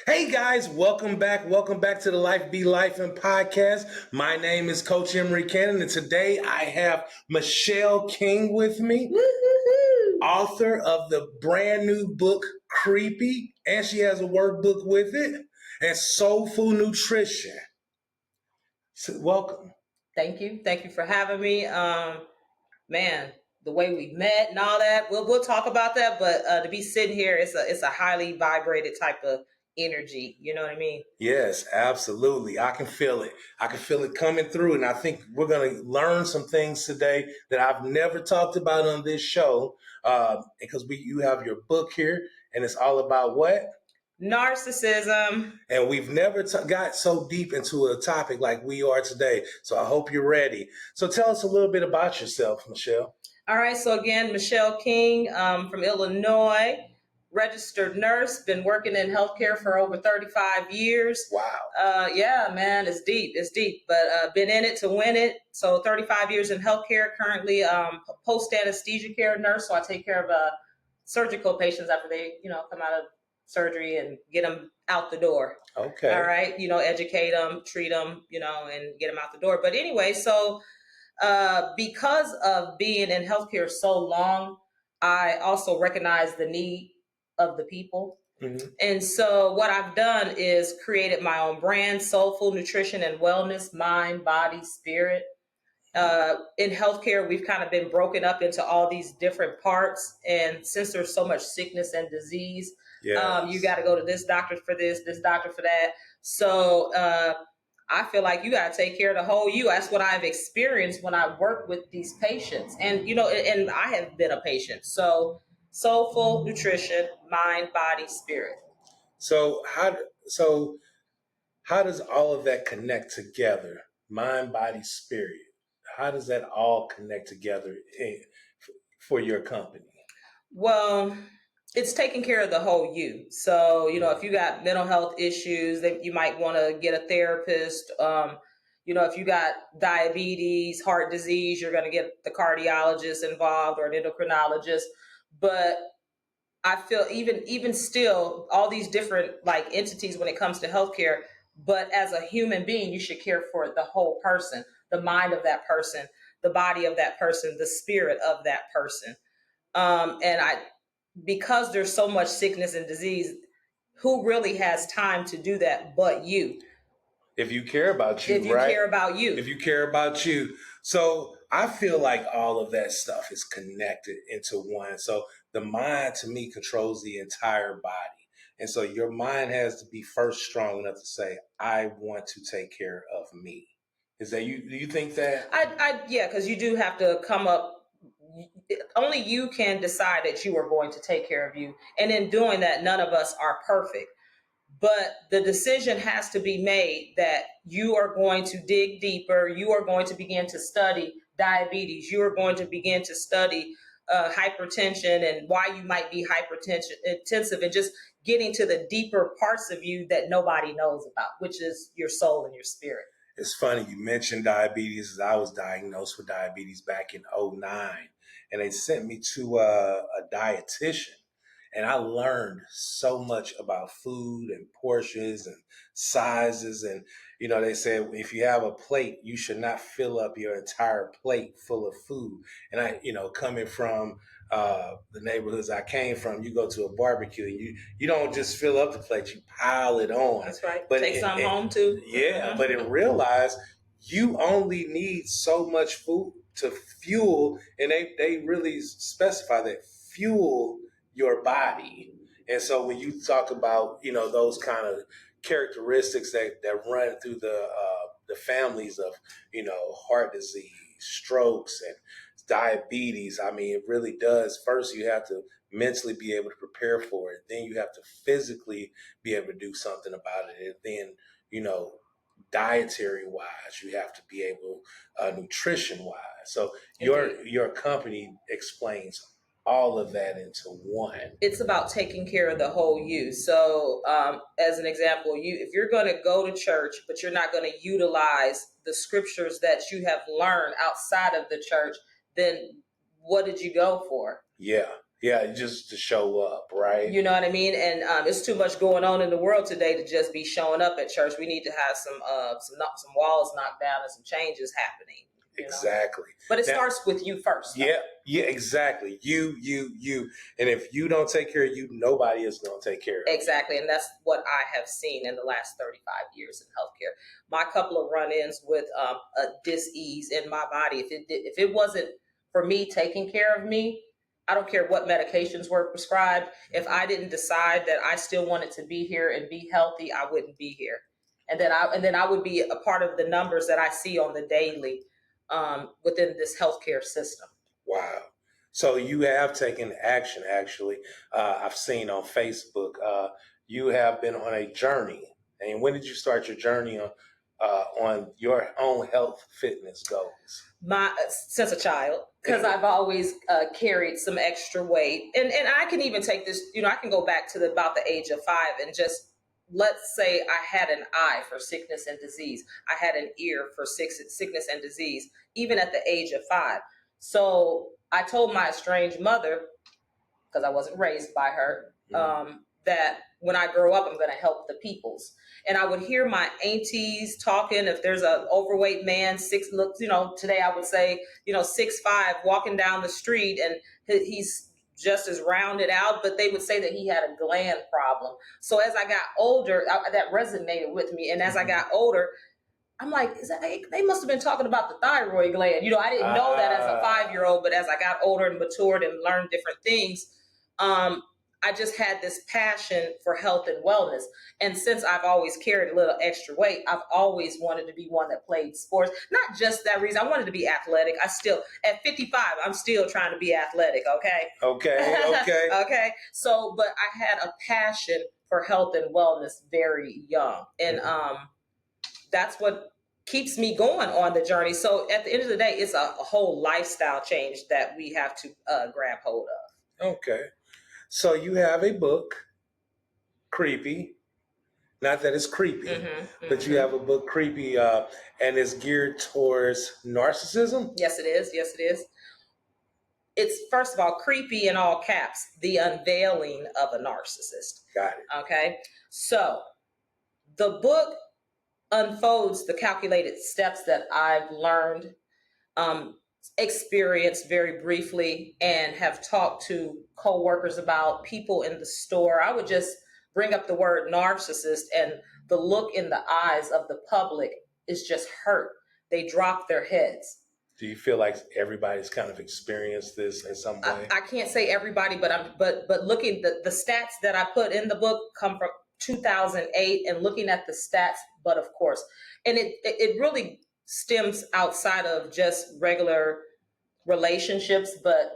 Hey guys, welcome back. Welcome back to the Life Be Life and podcast. My name is Coach Emery Cannon, and today I have Michelle King with me, author of the brand new book Creepy, and she has a workbook with it, and Soulful Nutrition. So, welcome. Thank you. Thank you for having me. Man, the way we met and all that, we'll talk about that. But to be sitting here, it's a highly vibrated type of energy. You know what I mean? Yes, absolutely. I can feel it. I can feel it coming through. And I think we're going to learn some things today that I've never talked about on this show. Because you have your book here and it's all about what? Narcissism. And we've never got so deep into a topic like we are today. So I hope you're ready. So tell us a little bit about yourself, Michelle. All right. So again, Michelle King from Illinois, registered nurse, been working in healthcare for over 35 years. Wow. Yeah, man, it's deep. It's deep, but been in it to win it. So 35 years in healthcare, currently post anesthesia care nurse. So I take care of surgical patients after they, come out of surgery and get them out the door. Okay. All right. Educate them, treat them, and get them out the door. But anyway, so because of being in healthcare so long, I also recognize the need of the people. Mm-hmm. And so what I've done is created my own brand, Soulful Nutrition and Wellness, Mind, Body, Spirit. In healthcare, we've kind of been broken up into all these different parts. And since there's so much sickness and disease, yes. You got to go to this doctor for this doctor for that. So I feel like you got to take care of the whole you. That's what I've experienced when I work with these patients. And, and I have been a patient. So soulful nutrition, mind, body, spirit. So how does all of that connect together? Mind, body, spirit. How does that all connect together for your company? Well, it's taking care of the whole you. So, if you got mental health issues, then you might want to get a therapist. If you got diabetes, heart disease, you're going to get the cardiologist involved or an endocrinologist. But I feel even still, all these different like entities when it comes to healthcare, but as a human being, you should care for the whole person, the mind of that person, the body of that person, the spirit of that person. Because there's so much sickness and disease, who really has time to do that but you? If you care about you, if you right? care about you. If you care about you. So I feel like all of that stuff is connected into one. So the mind to me controls the entire body. And so your mind has to be first strong enough to say, I want to take care of me. Is that you? Do you think that? Yeah, because you do have to come up. Only you can decide that you are going to take care of you. And in doing that, none of us are perfect. But the decision has to be made that you are going to dig deeper. You are going to begin to study diabetes. You are going to begin to study hypertension and why you might be hypertension intensive, and just getting to the deeper parts of you that nobody knows about, which is your soul and your spirit. It's funny you mentioned diabetes. I was diagnosed with diabetes back in 2009, and they sent me to a dietitian. And I learned so much about food and portions and sizes. And, they said if you have a plate, you should not fill up your entire plate full of food. And coming from the neighborhoods I came from, you go to a barbecue and you don't just fill up the plate, you pile it on. That's right. But take some home too. Yeah. Mm-hmm. But in realize you only need so much food to fuel. And they really specify that fuel your body. And so when you talk about, those kind of characteristics that run through the families of, heart disease, strokes, and diabetes, I mean, it really does. First, you have to mentally be able to prepare for it. Then you have to physically be able to do something about it. And then, dietary wise, you have to be able, nutrition wise. So your company explains all of that into one. It's about taking care of the whole you. So as an example, if you're going to go to church, but you're not going to utilize the scriptures that you have learned outside of the church, then what did you go for? Yeah. Yeah, just to show up, right? You know what I mean? And it's too much going on in the world today to just be showing up at church. We need to have some walls knocked down and some changes happening. Exactly. But it starts with you first. Yeah, exactly. You. And if you don't take care of you, nobody is going to take care of you. Exactly. And that's what I have seen in the last 35 years in healthcare. My couple of run-ins with a dis-ease in my body, if it wasn't for me taking care of me, I don't care what medications were prescribed. If I didn't decide that I still wanted to be here and be healthy, I wouldn't be here. And then I would be a part of the numbers that I see on the daily within this healthcare system. Wow. So you have taken action, actually. I've seen on Facebook, you have been on a journey. And when did you start your journey on your own health fitness goals? Since a child, because I've always carried some extra weight. And I can even take this, I can go back to about the age of 5 and just, let's say I had an eye for sickness and disease. I had an ear for sickness and disease, even at the age of 5. So I told my estranged mother, because I wasn't raised by her, that when I grow up, I'm going to help the peoples. And I would hear my aunties talking. If there's an overweight man, today I would say, 6'5", walking down the street, and he's just as rounded out, but they would say that he had a gland problem. So as I got older, that resonated with me. And as I got older, I'm like, they must have been talking about the thyroid gland. I didn't know that as a 5-year-old, but as I got older and matured and learned different things, I just had this passion for health and wellness. And since I've always carried a little extra weight, I've always wanted to be one that played sports. Not just that reason. I wanted to be athletic. At 55, I'm still trying to be athletic. Okay. Okay. So, but I had a passion for health and wellness very young. And, that's what keeps me going on the journey. So at the end of the day, it's a whole lifestyle change that we have to grab hold of. Okay. So you have a book, Creepy. Not that it's creepy, but you have a book, Creepy, and it's geared towards narcissism? Yes, it is. Yes, it is. It's, first of all, Creepy in all caps, the unveiling of a narcissist. Got it. Okay. So the book unfolds the calculated steps that I've learned, experienced very briefly, and have talked to coworkers about, people in the store. I would just bring up the word narcissist, and the look in the eyes of the public is just hurt. They drop their heads. Do you feel like everybody's kind of experienced this in some way? I can't say everybody, but looking, the stats that I put in the book come from 2008, and looking at the stats, but of course, and it really stems outside of just regular relationships, but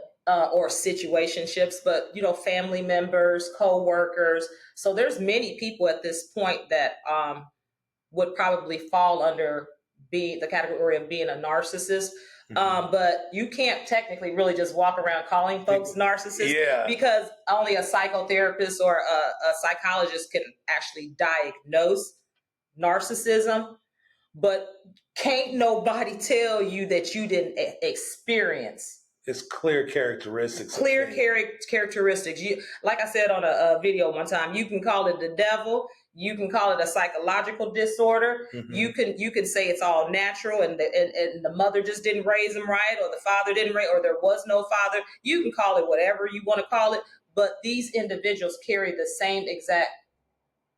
or situationships, but family members, co-workers. So there's many people at this point that would probably fall under the category of being a narcissist. But you can't technically really just walk around calling folks narcissists, because only a psychotherapist or a psychologist can actually diagnose narcissism. But can't nobody tell you that you didn't experience. It's clear characteristics. Characteristics. Like I said on a video one time, you can call it the devil. You can call it a psychological disorder. You can say it's all natural, and the mother just didn't raise them right, or the father didn't raise, or there was no father. You can call it whatever you want to call it, but these individuals carry the same exact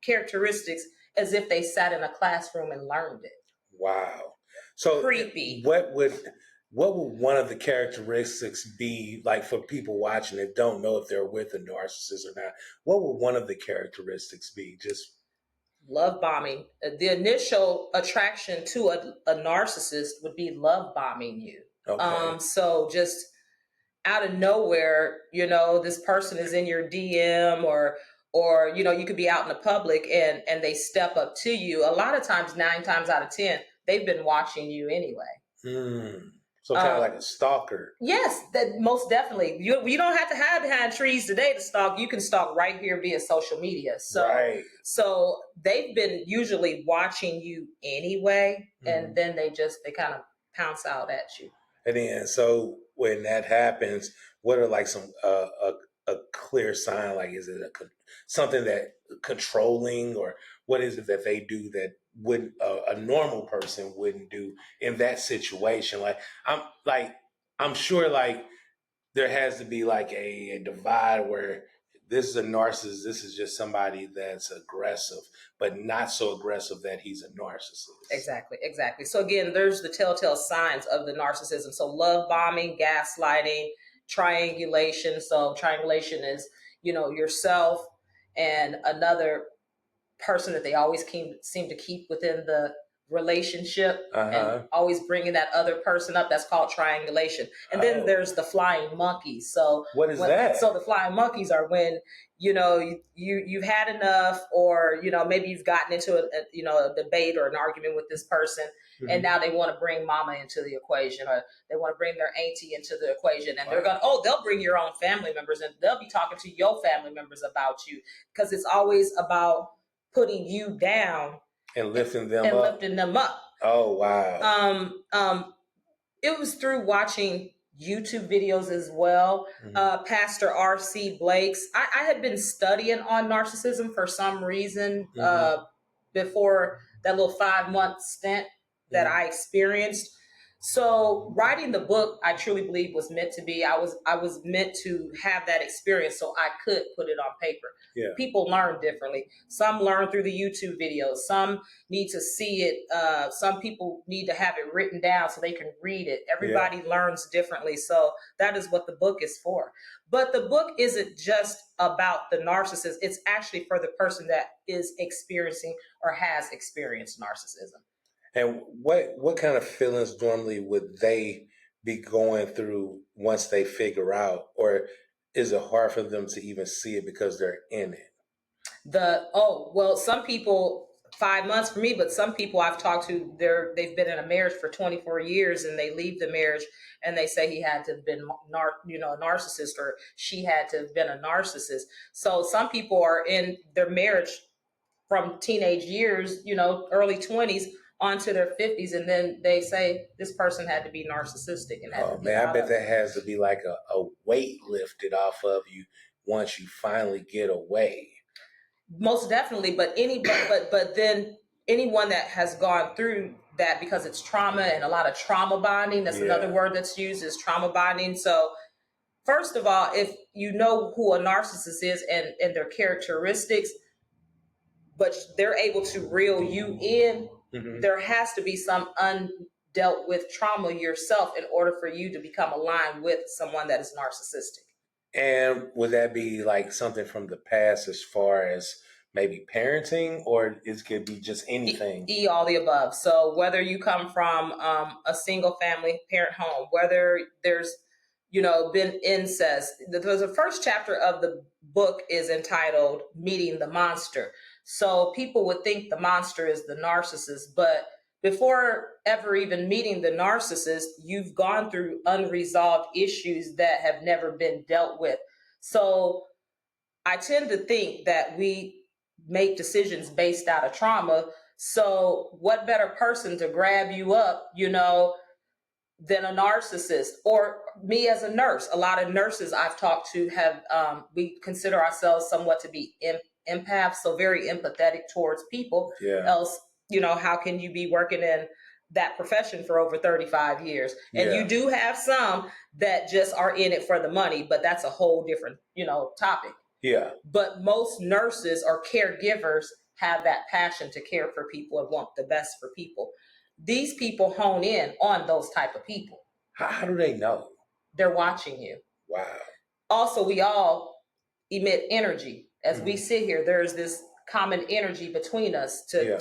characteristics as if they sat in a classroom and learned it. Wow. So creepy. What would one of the characteristics be, like, for people watching that don't know if they're with a narcissist or not? What would one of the characteristics be? Just love bombing. The initial attraction to a narcissist would be love bombing you. Okay. So just out of nowhere, this person is in your DM, or you could be out in the public and they step up to you. A lot of times, 9 times out of 10, they've been watching you anyway. So kind of like a stalker. Yes, that most definitely. You don't have to hide behind trees today to stalk. You can stalk right here via social media. So they've been usually watching you anyway, and then they kind of pounce out at you. And then, so when that happens, what are like some a clear sign? Like, is it something that controlling, or what is it that they do that would a normal person wouldn't do in that situation? I'm sure like there has to be like a divide where this is a narcissist, this is just somebody that's aggressive, but not so aggressive that he's a narcissist. Exactly. So again, there's the telltale signs of the narcissism. So love bombing, gaslighting, triangulation. So triangulation is, yourself and another person that they always seem to keep within the relationship, and always bringing that other person up. That's called triangulation. And then there's the flying monkeys. So what is that? So the flying monkeys are when you've had enough, or maybe you've gotten into a debate or an argument with this person, and now they want to bring mama into the equation, or they want to bring their auntie into the equation, and they'll bring your own family members, and they'll be talking to your family members about you, because it's always about putting you down and lifting them up. Oh wow. It was through watching YouTube videos as well. Pastor R.C. Blake's. I had been studying on narcissism for some reason before that little 5-month stint that I experienced. So writing the book, I truly believe, was meant to be. I was meant to have that experience so I could put it on paper. Yeah. People learn differently. Some learn through the YouTube videos. Some need to see it. Some people need to have it written down so they can read it. Everybody learns differently. So that is what the book is for. But the book isn't just about the narcissist. It's actually for the person that is experiencing or has experienced narcissism. And what kind of feelings normally would they be going through once they figure out, or is it hard for them to even see it because they're in it? Some people, 5 months for me, but some people I've talked to, they've been in a marriage for 24 years and they leave the marriage and they say he had to have been a narcissist, or she had to have been a narcissist. So some people are in their marriage from teenage years, early 20s onto their 50s, and then they say this person had to be narcissistic. And I bet that has to be like a weight lifted off of you once you finally get away. Most definitely, but then anyone that has gone through that, because it's trauma and a lot of trauma bonding, that's another word that's used, is trauma bonding. So first of all, if you know who a narcissist is and their characteristics, but they're able to reel you in, there has to be some undealt with trauma yourself in order for you to become aligned with someone that is narcissistic. And would that be like something from the past as far as maybe parenting, or it could be just anything? All the above. So whether you come from a single family parent home, whether there's been incest. The first chapter of the book is entitled Meeting the Monster. So people would think the monster is the narcissist, but before ever even meeting the narcissist, you've gone through unresolved issues that have never been dealt with. So I tend to think that we make decisions based out of trauma. So what better person to grab you up, than a narcissist, or me as a nurse. A lot of nurses I've talked to have, we consider ourselves somewhat to be empaths, so very empathetic towards people. Else, how can you be working in that profession for over 35 years? And you do have some that just are in it for the money, but that's a whole different, topic. Yeah. But most nurses or caregivers have that passion to care for people and want the best for people. These people hone in on those type of people. How do they know? They're watching you. Wow. Also, we all emit energy. As we sit here, there's this common energy between us to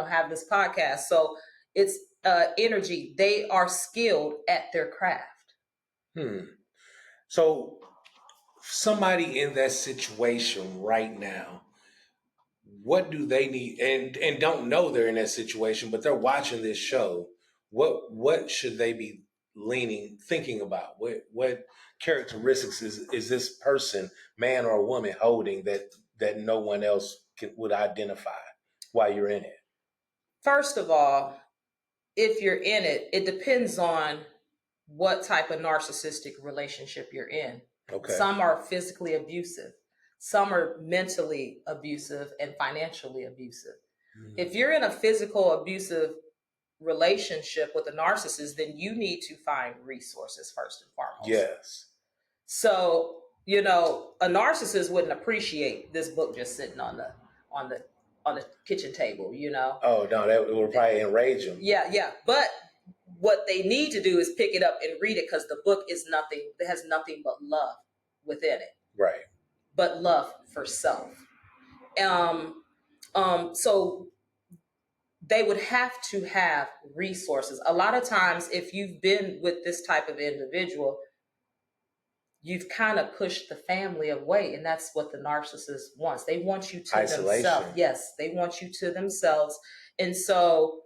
have this podcast. So it's energy. They are skilled at their craft. So somebody in that situation right now, what do they need, and don't know they're in that situation, but they're watching this show? What should they be thinking about? What characteristics is this person, man or woman, holding that no one else would identify while you're in it? First of all, if you're in it, it depends on what type of narcissistic relationship you're in. Okay. Some are physically abusive. Some are mentally abusive and financially abusive. If you're in a physical abusive relationship with a narcissist, then you need to find resources first and foremost. Yes. So, you know, a narcissist wouldn't appreciate this book just sitting on the kitchen table, you know. Oh no, that would probably enrage them. Yeah. But what they need to do is pick it up and read it, because the book is nothing, it has nothing but love within it. Right. But love for self. So they would have to have resources. A lot of times, if you've been with this type of individual, you've kind of pushed the family away, and that's what the narcissist wants. They want you to themselves. Yes, they want you to themselves. And so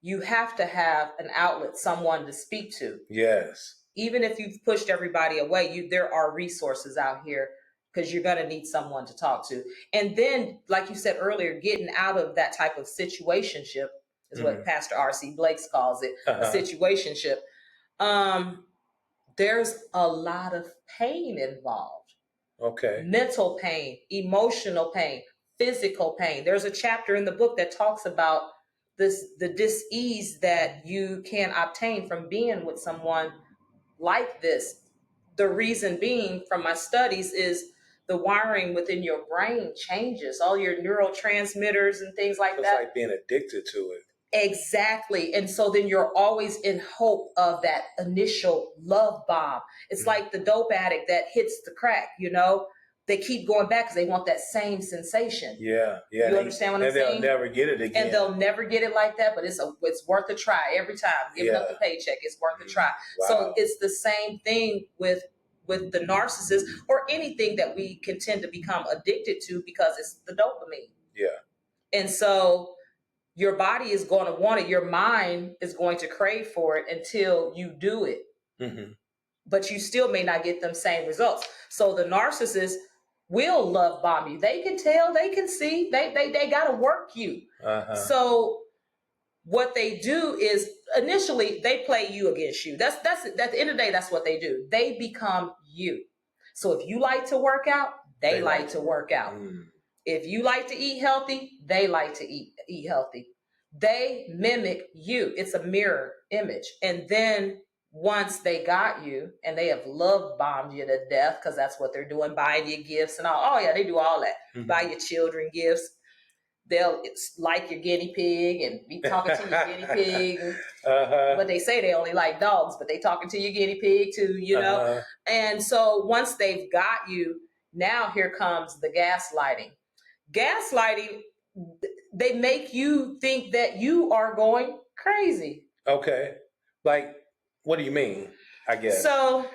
you have to have an outlet, someone to speak to. Yes. Even if you've pushed everybody away, there are resources out here, because you're going to need someone to talk to. And then, like you said earlier, getting out of that type of situationship is what Pastor R.C. Blakes calls it, a situationship. There's a lot of pain involved. Okay. Mental pain, emotional pain, physical pain. There's a chapter in the book that talks about the dis-ease that you can obtain from being with someone like this. The reason being, from my studies, is the wiring within your brain changes, all your neurotransmitters and things like that. It's like being addicted to it. Exactly. And so then you're always in hope of that initial love bomb. It's like the dope addict that hits the crack, you know, they keep going back because they want that same sensation. Yeah. You understand what I'm saying? And they'll never get it again. And they'll never get it like that, but it's worth a try every time. Giving up the paycheck, it's worth a try. Wow. So it's the same thing with the narcissist, or anything that we can tend to become addicted to, because it's the dopamine. Yeah. And so your body is going to want it. Your mind is going to crave for it until you do it. Mm-hmm. But you still may not get them same results. So the narcissist will love bomb you. They can tell, they can see, they got to work you. So what they do is, initially they play you against you. That's at the end of the day, that's what they do. They become you. So if you like to work out, they like to work out. If you like to eat healthy, they like to eat healthy. They mimic you. It's a mirror image. And then once they got you and they have love bombed you to death, because that's what they're doing, buying you gifts and all. Oh yeah, they do all that. Mm-hmm. Buy your children gifts. They'll like your guinea pig and be talking to your guinea pig. But they say they only like dogs, but they talking to your guinea pig too, you know? And so once they've got you, now here comes the gaslighting. Gaslighting, they make you think that you are going crazy. Okay. Like, what do you mean? I guess. So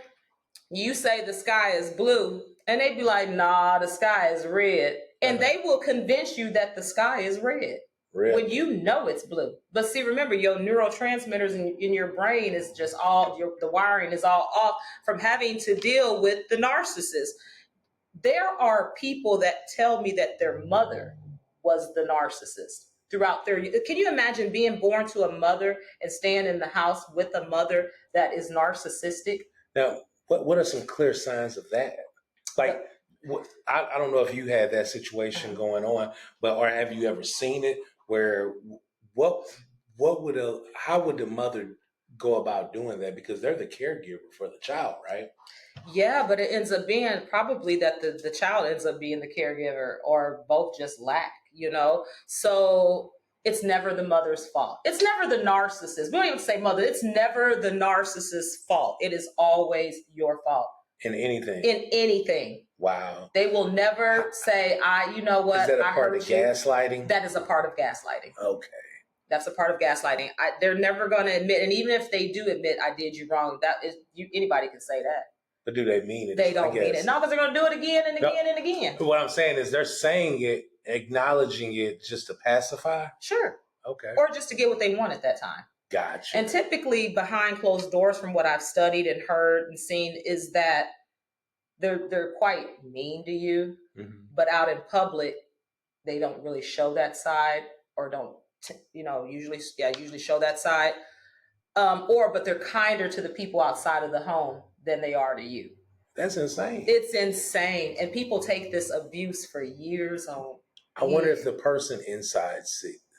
you say the sky is blue, and they be like, nah, the sky is red. And they will convince you that the sky is red. Really? When you know it's blue. But see, remember, your neurotransmitters in your brain is just all, the wiring is all off from having to deal with the narcissist. There are people that tell me that their mother was the narcissist throughout their. Can you imagine being born to a mother and staying in the house with a mother that is narcissistic? Now, what are some clear signs of that? Like, I don't know if you had that situation going on, but or have you ever seen it where how would the mother go about doing that, because they're the caregiver for the child, right? Yeah, but it ends up being probably that the child ends up being the caregiver, or both just lack, you know? So it's never the mother's fault. It's never the narcissist. We don't even say mother. It's never the narcissist's fault. It is always your fault. In anything. In anything. Wow. They will never say, you know what? Is that a part of gaslighting? That is a part of gaslighting. Okay. That's a part of gaslighting. They're never going to admit, and even if they do admit, I did you wrong, anybody can say that. But do they mean it? They don't mean it. No, because they're going to do it again and again and again. What I'm saying is they're saying it, acknowledging it just to pacify? Sure. Okay. Or just to get what they want at that time. Gotcha. And typically behind closed doors, from what I've studied and heard and seen, is that they're quite mean to you, but out in public, they don't really show that side, or don't, usually show that side. But they're kinder to the people outside of the home than they are to you. That's insane. It's insane. And people take this abuse for years on. I wonder if the person inside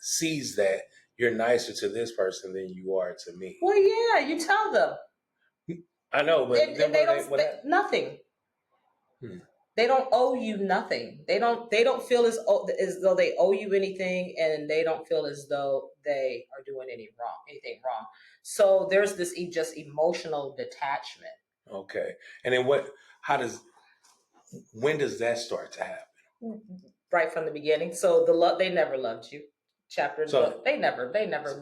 sees that you're nicer to this person than you are to me. Well, yeah, you tell them. I know, but And they don't nothing. They don't owe you nothing. They don't feel as though they owe you anything, and they don't feel as though they are doing anything wrong. So there's this just emotional detachment. Okay. And then when does that start to happen? Right from the beginning. So they never loved you. They never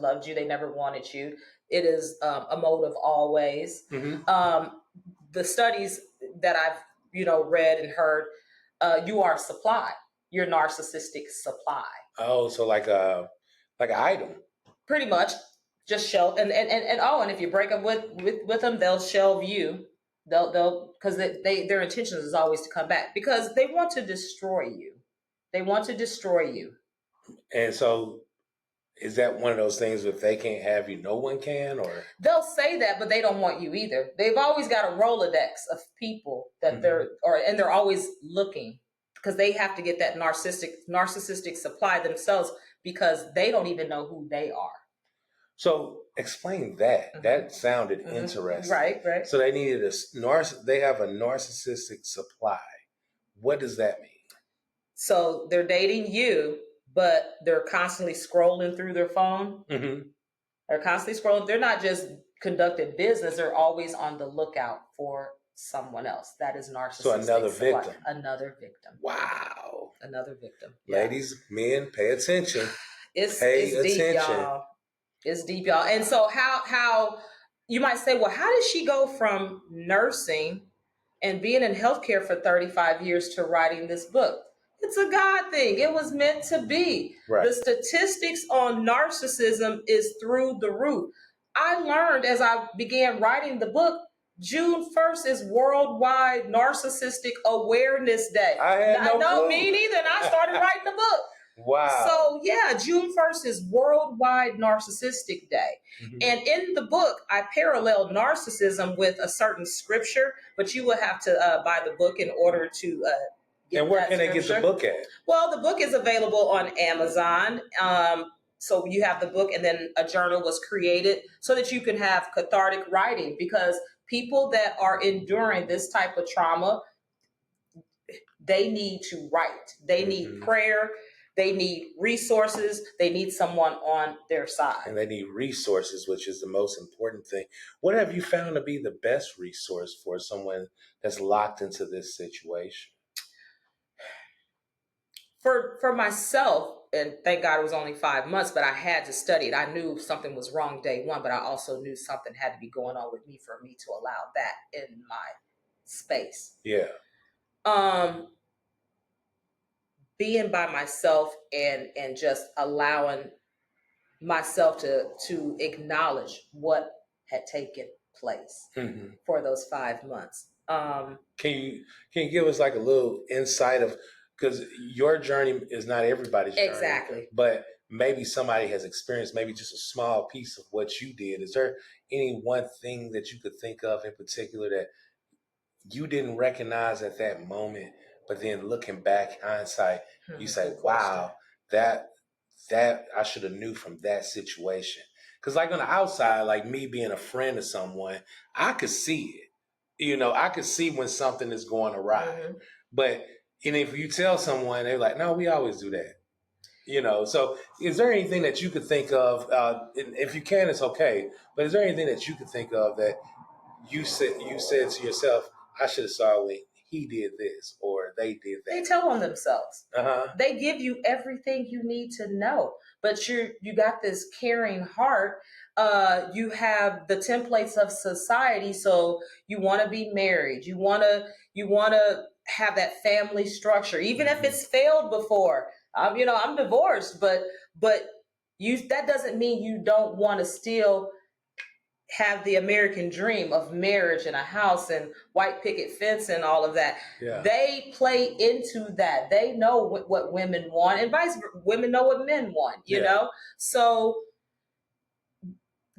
loved you. They never wanted you. It is a motive always. The studies that I've read and heard, you are a supply. You're narcissistic supply. Oh, so like an item. Pretty much, just shelve and if you break up with them, they'll shelve you. They'll because their intention is always to come back because they want to destroy you. They want to destroy you. And so, is that one of those things? If they can't have you, no one can, or they'll say that, but they don't want you either. They've always got a Rolodex of people that they're always looking because they have to get that narcissistic supply themselves because they don't even know who they are. So explain that. Mm-hmm. That sounded interesting. Right. So they needed they have a narcissistic supply. What does that mean? So they're dating you, but they're constantly scrolling through their phone. Mm-hmm. They're constantly scrolling. They're not just conducting business. They're always on the lookout for someone else. That is narcissistic. So another victim. Another victim. Wow. Another victim. Ladies, men, pay attention. It's deep, y'all. It's deep, y'all. And so how you might say, well, how did she go from nursing and being in healthcare for 35 years to writing this book? It's a God thing. It was meant to be. Right. The statistics on narcissism is through the roof. I learned as I began writing the book, June 1st is Worldwide Narcissistic Awareness Day. I had no clue. Me neither, and I started writing the book. Wow. So yeah, June 1st is Worldwide Narcissistic Day. Mm-hmm. And in the book, I paralleled narcissism with a certain scripture, but you will have to buy the book in order to and where can they get the book at? Well, the book is available on Amazon. So you have the book, and then a journal was created so that you can have cathartic writing, because people that are enduring this type of trauma, they need to write. They need prayer. They need resources. They need someone on their side. And they need resources, which is the most important thing. What have you found to be the best resource for someone that's locked into this situation? For myself, and thank God it was only 5 months, but I had to study it. I knew something was wrong day one, but I also knew something had to be going on with me for me to allow that in my space. Yeah. Being by myself and just allowing myself to acknowledge what had taken place for those 5 months. Can you give us like a little insight of, because your journey is not everybody's journey. Exactly. But maybe somebody has experienced maybe just a small piece of what you did. Is there any one thing that you could think of in particular that you didn't recognize at that moment, but then looking back, hindsight, you say, wow, that I should have knew from that situation? Because like on the outside, like me being a friend of someone, I could see it. I could see when something is going awry. But if you tell someone, they're like, no, we always do that. So is there anything that you could think of, if you can, it's okay, but is there anything that you could think of that you said to yourself, I should have saw when he did this or they did that? They tell on themselves. They give you everything you need to know, but you got this caring heart. You have the templates of society, so you want to be married. You want to have that family structure, even if it's failed before. I'm divorced, but that doesn't mean you don't want to still have the American dream of marriage and a house and white picket fence and all of that. Yeah. They play into that. They know what women want, and vice versa. Women know what men want, you know? So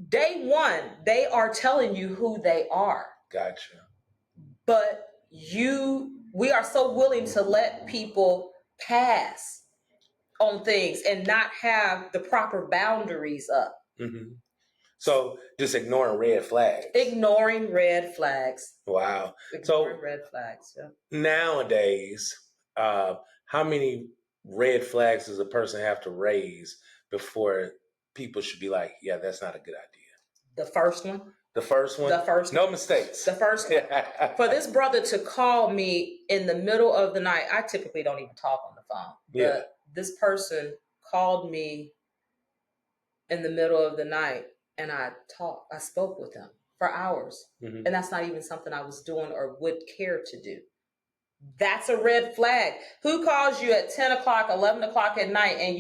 day one, they are telling you who they are. Gotcha. But we are so willing to let people pass on things and not have the proper boundaries up. Mm-hmm. So just ignoring red flags. Ignoring red flags. Wow. Ignoring red flags. Yeah. Nowadays, how many red flags does a person have to raise before people should be like, yeah, that's not a good idea? The first one. The first one? The first No one. mistakes. The first one. For this brother to call me in the middle of the night, I typically don't even talk on the phone. Yeah. But this person called me in the middle of the night and I spoke with him for hours. Mm-hmm. And that's not even something I was doing or would care to do. That's a red flag. Who calls you at 10 o'clock, 11 o'clock at night and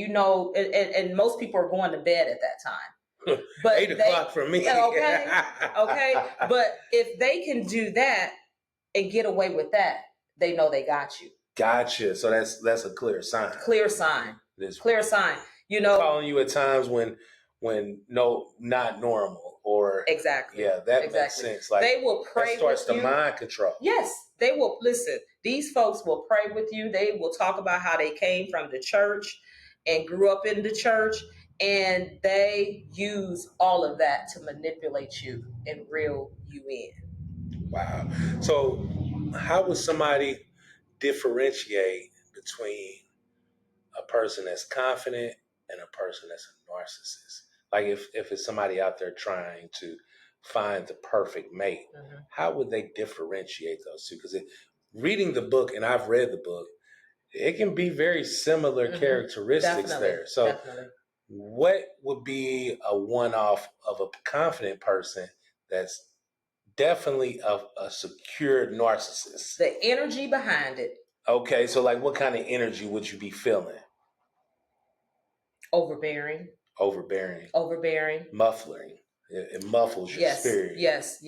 and most people are going to bed at that time. But 8 o'clock for me. Okay. But if they can do that and get away with that, they know they got you. Gotcha. So that's a clear sign. Clear sign. Clear sign. Calling you at times when not normal or exactly. Yeah, that makes sense. Like they will pray. That starts with the you. mind control. Yes, they will listen. These folks will pray with you. They will talk about how they came from the church and grew up in the church, and they use all of that to manipulate you and reel you in. Wow. So how would somebody differentiate between a person that's confident and a person that's a narcissist? Like if it's somebody out there trying to find the perfect mate, Mm-hmm. how would they differentiate those two? Because reading the book, and I've read the book, it can be very similar characteristics there. So what would be a one-off of a confident person that's definitely a secure narcissist? The energy behind it. Okay, so like what kind of energy would you be feeling? Overbearing. Muffling. It muffles your spirit. Yes.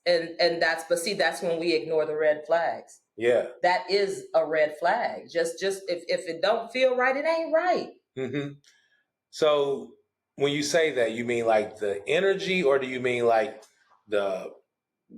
And that's when we ignore the red flags. Yeah. That is a red flag. Just if it don't feel right, it ain't right. Mm-hmm. So when you say that, you mean like the energy, or do you mean like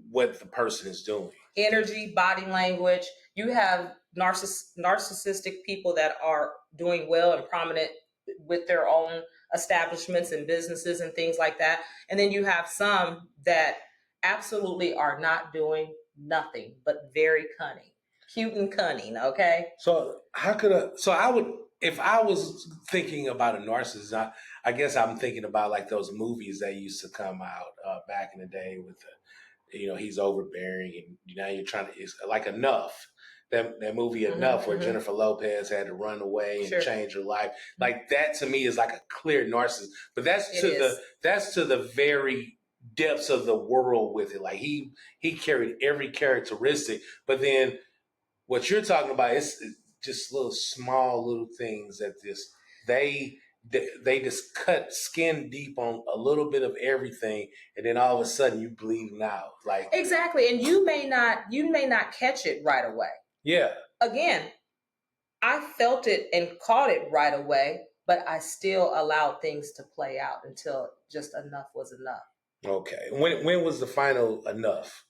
what the person is doing? Energy, body language. You have narcissistic people that are doing well and prominent with their own establishments and businesses and things like that. And then you have some that absolutely are not doing nothing but very cunning. Cute and cunning, okay? So I would, if I was thinking about a narcissist, I guess I'm thinking about like those movies that used to come out back in the day with he's overbearing, and now you're trying to, it's like Enough. That movie Enough, where Jennifer Lopez had to run away and change her life. Like that to me is like a clear narcissist. But that's to the very depths of the world with it. Like he carried every characteristic. But then what you're talking about is just small little things that they just cut skin deep on a little bit of everything, and then all of a sudden you bleeding out. Like exactly, and you may not catch it right away. Yeah. Again, I felt it and caught it right away, but I still allowed things to play out until just enough was enough. Okay. When was the final enough?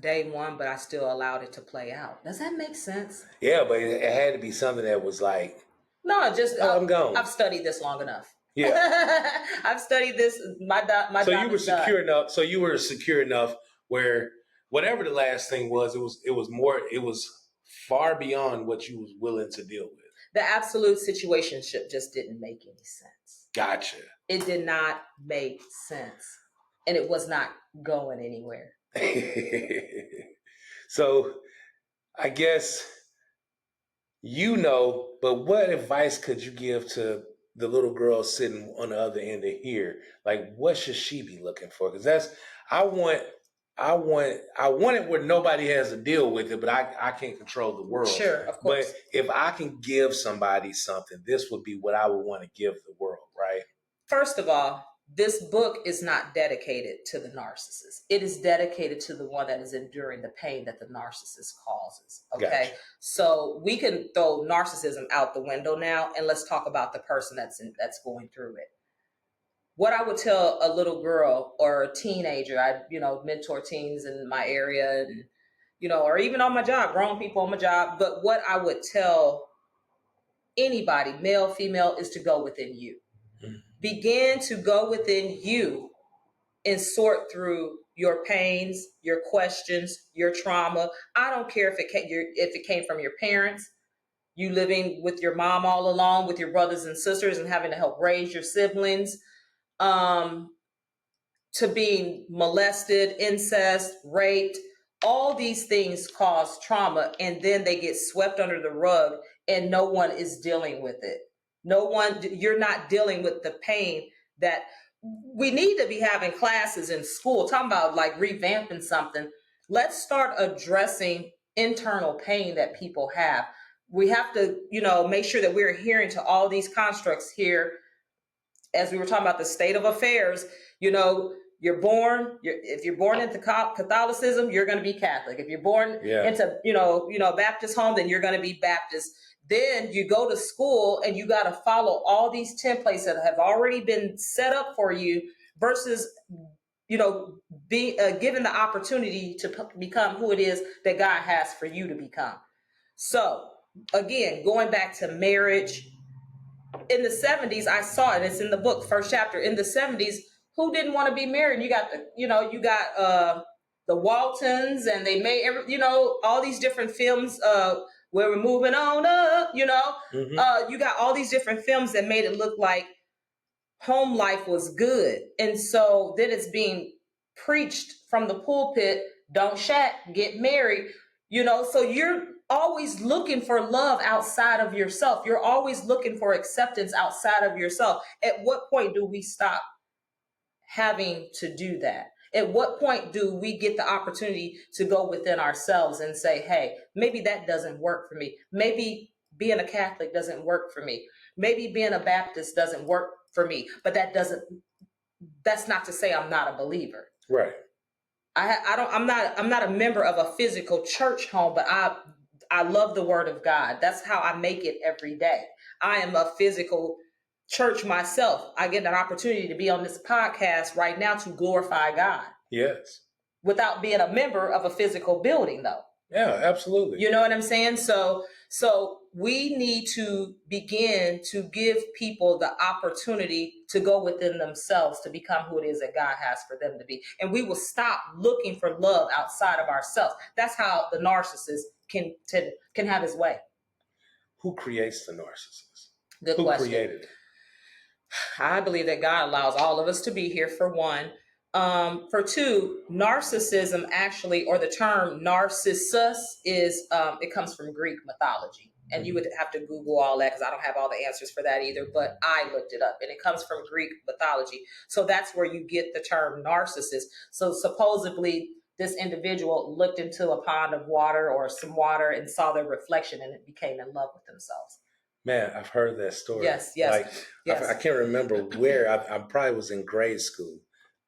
Day one, but I still allowed it to play out. Does that make sense? Yeah, but it had to be something that was like, no, I'm gone. I've studied this long enough. Yeah. I've studied this. My so you were secure enough. So you were secure enough where whatever the last thing was, it was far beyond what you was willing to deal with. The absolute situationship just didn't make any sense. Gotcha. It did not make sense, and it was not going anywhere. So I guess but what advice could you give to the little girl sitting on the other end of here? Like, what should she be looking for? Because I want it where nobody has to deal with it, but I can't control the world. Sure, of course. But if I can give somebody something, this would be what I would want to give the world, right? First of all, this book is not dedicated to the narcissist. It is dedicated to the one that is enduring the pain that the narcissist causes. Okay. Gotcha. So we can throw narcissism out the window now, and let's talk about the person that's going through it. What I would tell a little girl or a teenager, I mentor teens in my area, and or even on my job, grown people on my job. But what I would tell anybody, male, female, is to go within you. Begin to go within you and sort through your pains, your questions, your trauma. I don't care if it came from your parents, you living with your mom all along, with your brothers and sisters, and having to help raise your siblings, to being molested, incest, raped. All these things cause trauma, and then they get swept under the rug, and no one is dealing with it. You're not dealing with the pain that we need to be having classes in school, talking about like revamping something. Let's start addressing internal pain that people have. We have to, make sure that we're adhering to all these constructs here. As we were talking about the state of affairs, if you're born into Catholicism, you're going to be Catholic. If you're born into, Baptist home, then you're going to be Baptist. Then you go to school and you got to follow all these templates that have already been set up for you versus, be given the opportunity to become who it is that God has for you to become. So again, going back to marriage, in the 70s, I saw it. It's in the book, first chapter. In the 70s, who didn't want to be married? You got the Waltons, and they made all these different films. Where we're moving on up, you got all these different films that made it look like home life was good, and so then it's being preached from the pulpit: don't shack, get married. So you're always looking for love outside of yourself. You're always looking for acceptance outside of yourself. At what point do we stop having to do that? At what point do we get the opportunity to go within ourselves and say, hey, maybe that doesn't work for me. Maybe being a Catholic doesn't work for me. Maybe being a Baptist doesn't work for me. But that's not to say I'm not a believer. Right. I'm not a member of a physical church home, but I love the word of God. That's how I make it every day. I am a physical church myself. I get an opportunity to be on this podcast right now to glorify God. Yes. Without being a member of a physical building, though. Yeah, absolutely. You know what I'm saying? So we need to begin to give people the opportunity to go within themselves to become who it is that God has for them to be. And we will stop looking for love outside of ourselves. That's how the narcissist can have his way. Who creates the narcissist? Good Who question. created it? I believe that God allows all of us to be here, for one. For two, narcissism actually, or the term narcissus, is it comes from Greek mythology. And you would have to Google all that because I don't have all the answers for that either. But I looked it up, and it comes from Greek mythology. So that's where you get the term narcissist. So supposedly this individual looked into a pond of water or some water and saw their reflection, and it became in love with themselves. Man, I've heard that story. Yes. Yes. I can't remember where. I probably was in grade school.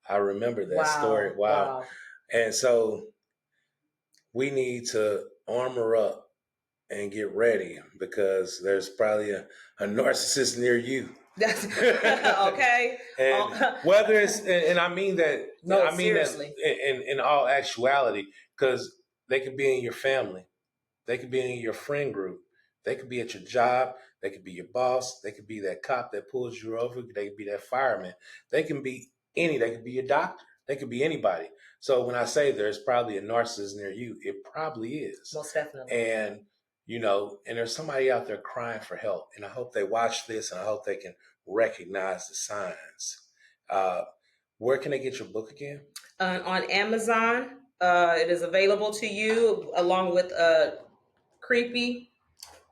I remember that story. Wow. And so we need to armor up and get ready because there's probably a narcissist near you. Okay. And whether it's, and I mean that, no, I mean seriously. That in all actuality, because they could be in your family, they could be in your friend group, they could be at your job, they could be your boss, they could be that cop that pulls you over, they could be that fireman, they can be they could be your doctor, they could be anybody. So when I say there's probably a narcissist near you, it probably is. Most definitely. And and there's somebody out there crying for help. And I hope they watch this and I hope they can recognize the signs. Where can they get your book again? On Amazon. It is available to you along with a creepy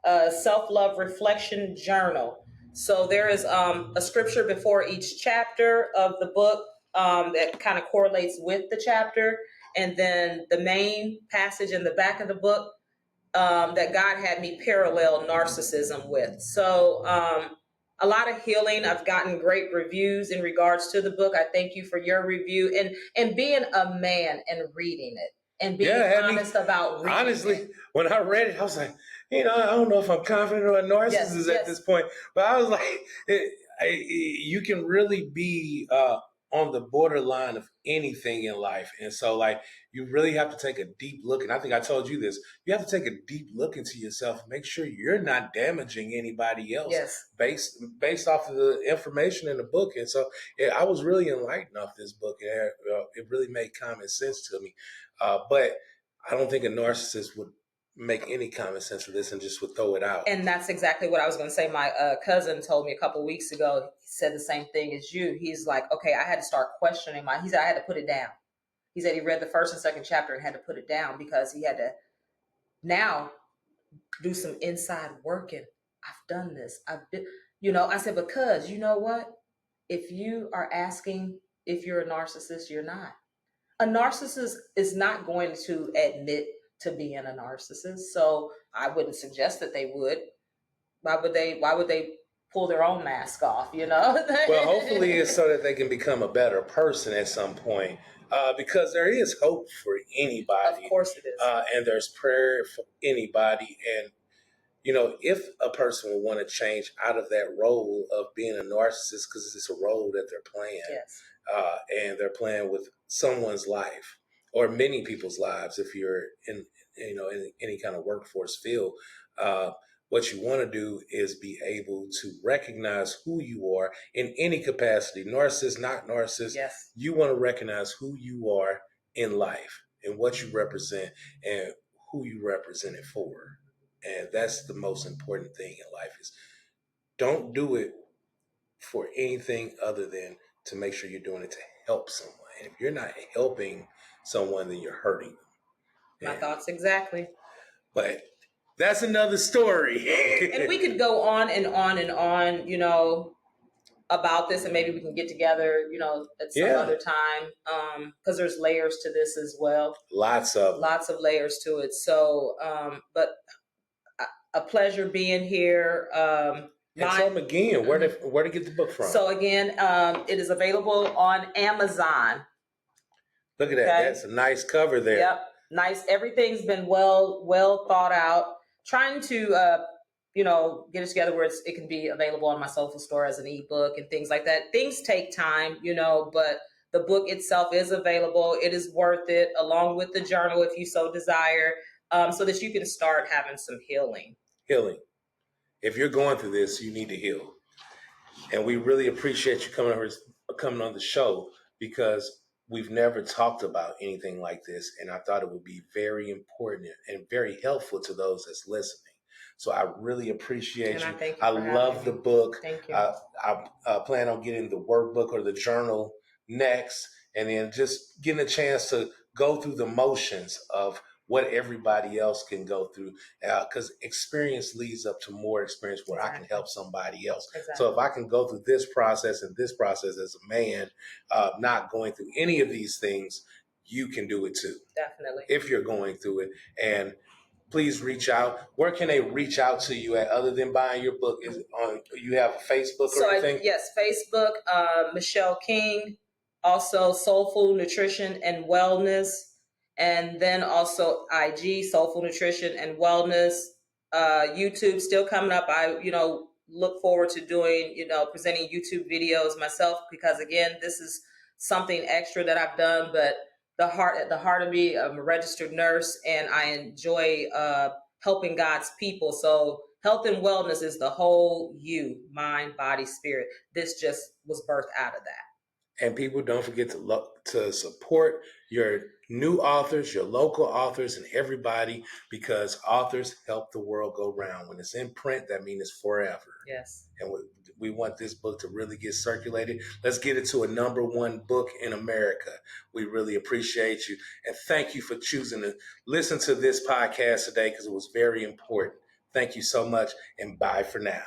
self-love reflection journal. So there is a scripture before each chapter of the book that kind of correlates with the chapter. And then the main passage in the back of the book that God had me parallel narcissism with. So a lot of healing. I've gotten great reviews in regards to the book. I thank you for your review and being a man and reading it and being honest about reading honestly, it. When I read it, I was like, I don't know if I'm confident or a narcissist at this point. But I was like, you can really be on the borderline of anything in life. And so, like, you really have to take a deep look. And I think I told you this. You have to take a deep look into yourself. Make sure you're not damaging anybody else based off of the information in the book. And so I was really enlightened off this book. It really made common sense to me. But I don't think a narcissist would make any common sense of this and just would throw it out. And that's exactly what I was going to say. My cousin told me a couple of weeks ago, he said the same thing as you. He's like, okay, I had to start questioning he said I had to put it down. He said he read the first and second chapter and had to put it down because he had to now do some inside working. I've done this. I've been, I said, because you know what? If you are asking if you're a narcissist, you're not. A narcissist is not going to admit to being a narcissist. So I wouldn't suggest that they would. Why would they pull their own mask off, Well, hopefully it's so that they can become a better person at some point. Because there is hope for anybody. Of course it is. And there's prayer for anybody. And, if a person will want to change out of that role of being a narcissist, because it's a role that they're playing, yes. And they're playing with someone's life or many people's lives, if you're in any kind of workforce field, what you want to do is be able to recognize who you are in any capacity, narcissist, not narcissist. Yes. You want to recognize who you are in life and what you represent and who you represent it for. And that's the most important thing in life is don't do it for anything other than to make sure you're doing it to help someone. And if you're not helping someone, then you're hurting them. My thoughts exactly. But that's another story. And we could go on and on and on, about this, and maybe we can get together, at some other time, because there's layers to this as well. Lots of layers to it. So, but a pleasure being here. And tell them again, where to get the book from. So again, it is available on Amazon. Look at that. Okay? That's a nice cover there. Yep. Nice. Everything's been well thought out. Trying to, get it together where it can be available on my Soulful store as an ebook and things like that. Things take time, but the book itself is available. It is worth it, along with the journal if you so desire, so that you can start having some healing. If you're going through this, you need to heal. And we really appreciate you coming on the show, because we've never talked about anything like this. And I thought it would be very important and very helpful to those that's listening. So I really appreciate you. I love the book. Thank you. I plan on getting the workbook or the journal next, and then just getting a chance to go through the motions of what everybody else can go through, because experience leads up to more experience where I can help somebody else. Exactly. So if I can go through this process and this process as a man, not going through any of these things, you can do it too. Definitely. If you're going through it. And please reach out. Where can they reach out to you at other than buying your book? Is it on, you have a Facebook or anything? Yes, Facebook, Michelle King, also Soulful Nutrition and Wellness. And then also IG, Soulful Nutrition and Wellness. YouTube still coming up. I, look forward to doing, presenting YouTube videos myself, because again, this is something extra that I've done, but at the heart of me, I'm a registered nurse, and I enjoy helping God's people. So health and wellness is the whole you, mind, body, spirit. This just was birthed out of that. And people, don't forget to support your new authors, your local authors, and everybody, because authors help the world go round. When it's in print, that means it's forever. Yes. And we want this book to really get circulated. Let's get it to a #1 book in America. We really appreciate you. And thank you for choosing to listen to this podcast today, because it was very important. Thank you so much, and bye for now.